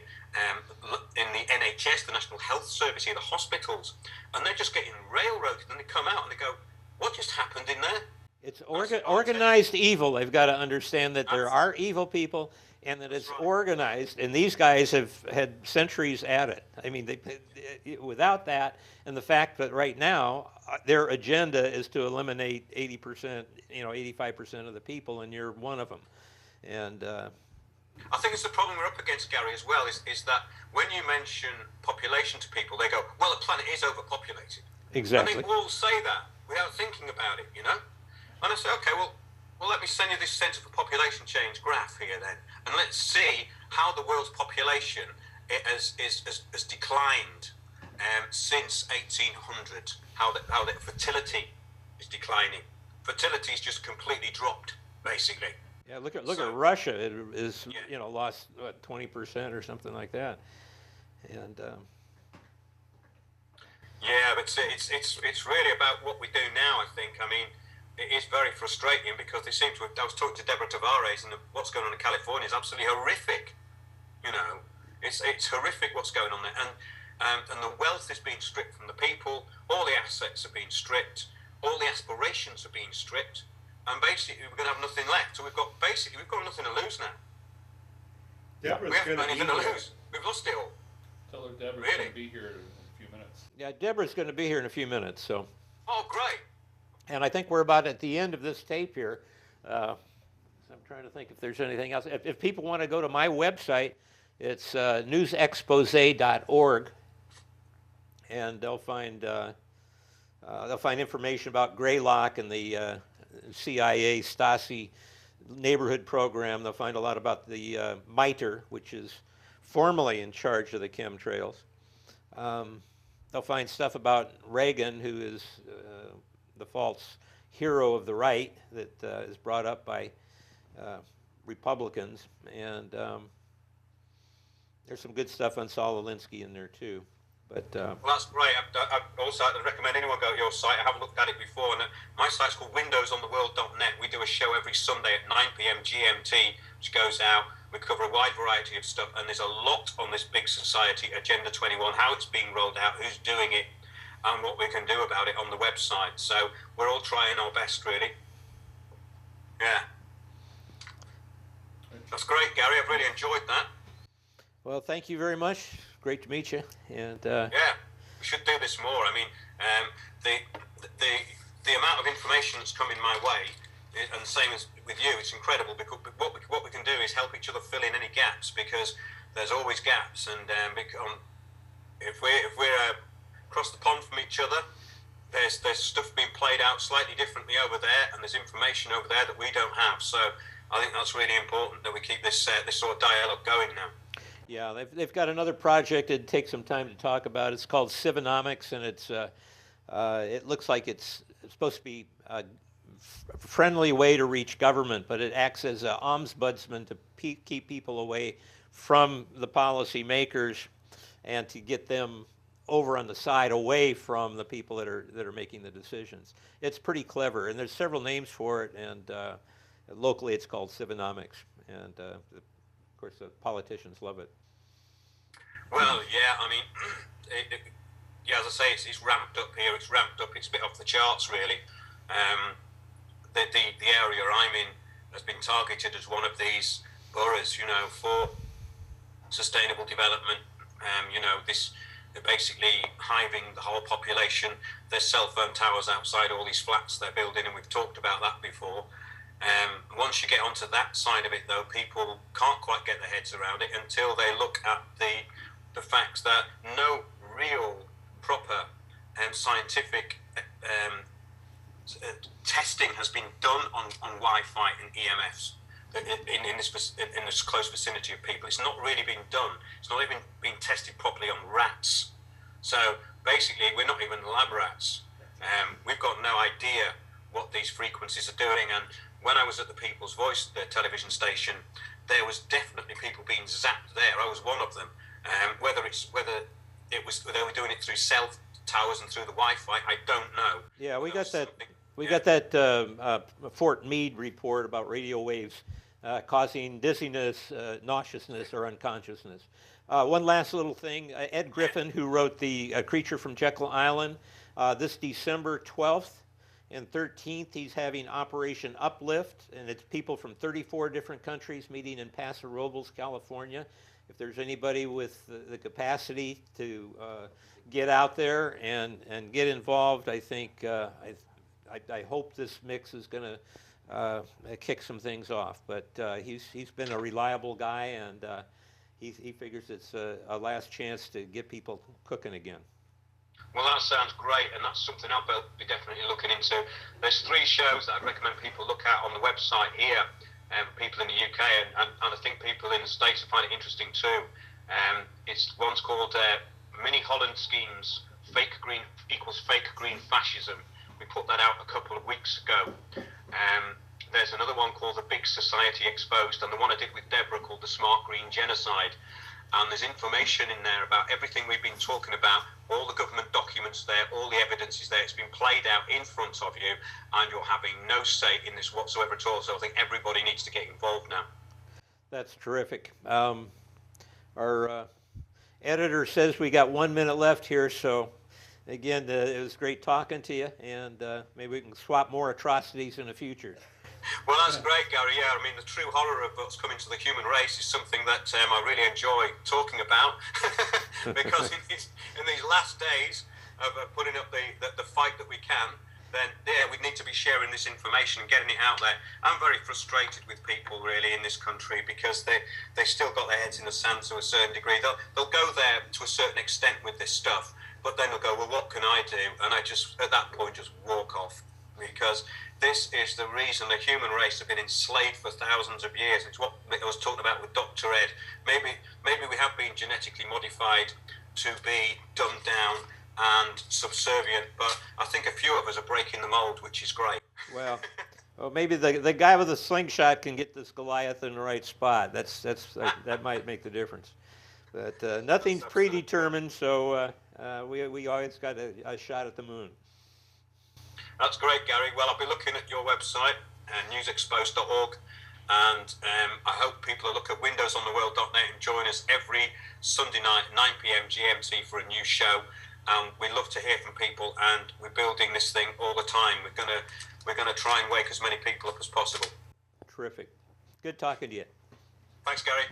the NHS, the National Health Service, here, the hospitals, and they're just getting railroaded. And they come out and they go, "What just happened in there?" It's organized evil. They've got to understand that there are evil people and that it's organized, and these guys have had centuries at it. I mean, without that, and the fact that right now their agenda is to eliminate 80%, 85% of the people, and you're one of them. And I think it's the problem we're up against, Gary, as well, is that when you mention population to people, they go, "Well, the planet is overpopulated." Exactly. And they all say that without thinking about it, And I say, okay, well, let me send you this Centre for Population Change graph here then, and let's see how the world's population has declined since 1800. How the fertility is declining. Fertility's just completely dropped, basically. Yeah, look at Russia. It is lost 20% or something like that, and Yeah, but it's really about what we do now. I think. I mean, it is very frustrating because they seem to have. I was talking to Deborah Tavares, and what's going on in California is absolutely horrific. You know, it's horrific what's going on there, and the wealth is being stripped from the people. All the assets are being stripped. All the aspirations are being stripped, and basically we're going to have nothing left. So we've got nothing to lose now. Deborah's We haven't going got to be anything to here. lose. We've lost it all. Tell her Deborah's Really? going to be here in a few minutes. Yeah, Deborah's going to be here in a few minutes, so. Oh, great. And I think we're about at the end of this tape here. So I'm trying to think if there's anything else. If people want to go to my website, it's newsexpose.org, and they'll find information about Greylock and the CIA Stasi neighborhood program. They'll find a lot about the MITRE, which is formally in charge of the chemtrails. They'll find stuff about Reagan, who is the false hero of the right that is brought up by Republicans. And there's some good stuff on Saul Alinsky in there too. But Well, that's great. I also I'd recommend anyone go to your site. I haven't looked at it before. And my site's called windowsontheworld.net. We do a show every Sunday at 9 p.m. GMT, which goes out. We cover a wide variety of stuff, and there's a lot on this big society, Agenda 21, how it's being rolled out, who's doing it, and what we can do about it on the website. So we're all trying our best, really. Yeah. That's great, Gary. I've really enjoyed that. well, thank you very much. Great to meet you. And Yeah, we should do this more. I mean, the amount of information that's coming my way, and same as with you, it's incredible. Because what we can do is help each other fill in any gaps, because there's always gaps. And if we're across the pond from each other, there's stuff being played out slightly differently over there, and there's information over there that we don't have. So I think that's really important that we keep this sort of dialogue going now. yeah, they've got another project it'd take some time to talk about. It's called Civinomics, and it looks like it's supposed to be a friendly way to reach government, but it acts as an ombudsman to keep people away from the policy makers and to get them over on the side, away from the people that are making the decisions. It's pretty clever, and there's several names for it, and locally it's called Civinomics, and of course the politicians love it. Well, yeah, I mean, yeah, as I say, it's ramped up here. It's ramped up. It's a bit off the charts, really. The area I'm in has been targeted as one of these boroughs, you know, for sustainable development. You know, they're basically hiving the whole population. There's cell phone towers outside all these flats they're building, and we've talked about that before. Once you get onto that side of it, though, people can't quite get their heads around it until they look at the facts that no real, proper, scientific testing has been done on Wi-Fi and EMFs in this close vicinity of people. It's not really been done. It's not even been tested properly on rats. So basically, we're not even lab rats. We've got no idea what these frequencies are doing. And when I was at the People's Voice, the television station, there was definitely people being zapped there. I was one of them. Whether they were doing it through cell towers and through the Wi-Fi, I don't know. Yeah, we got that. We got that Fort Meade report about radio waves causing dizziness, nauseousness, or unconsciousness. One last little thing. Ed Griffin, who wrote The Creature from Jekyll Island, this December 12th and 13th, he's having Operation Uplift, and it's people from 34 different countries meeting in Paso Robles, California. If there's anybody with the capacity to get out there and get involved, I think I hope this mix is going to kick some things off. But he's been a reliable guy, and he figures it's a last chance to get people cooking again. Well, that sounds great, and that's something I'll be definitely looking into. There's 3 shows that I'd recommend people look at on the website here, people in the UK, and I think people in the States will find it interesting too. One's called Mini Holland Schemes, Fake Green equals Fake Green Fascism. We put that out a couple of weeks ago. There's another one called The Big Society Exposed, and the one I did with Deborah called The Smart Green Genocide. And there's information in there about everything we've been talking about, all the government documents there, all the evidence is there. It's been played out in front of you, and you're having no say in this whatsoever at all. So I think everybody needs to get involved now. That's terrific. Our editor says we got 1 minute left here, so again, it was great talking to you, and maybe we can swap more atrocities in the future. Well, that's great, Gary. Yeah, I mean, the true horror of what's coming to the human race is something that I really enjoy talking about, because in these last days of putting up the fight that we can, then yeah, we need to be sharing this information and getting it out there. I'm very frustrated with people really in this country because they still got their heads in the sand to a certain degree. They'll go there to a certain extent with this stuff, but then they'll go, well, what can I do? And I just, at that point, just walk off, because this is the reason the human race have been enslaved for thousands of years. It's what I was talking about with Dr. Ed. Maybe we have been genetically modified to be dumbed down and subservient, but I think a few of us are breaking the mold, which is great. Well, maybe the guy with the slingshot can get this Goliath in the right spot. That might make the difference. But nothing's predetermined, so we always got a shot at the moon. That's great, Gary. Well, I'll be looking at your website, newsexposed.org, and I hope people will look at windowsontheworld.net and join us every Sunday night, 9 p.m. GMT, for a new show. We love to hear from people, and we're building this thing all the time. We're gonna try and wake as many people up as possible. Terrific. Good talking to you. Thanks, Gary.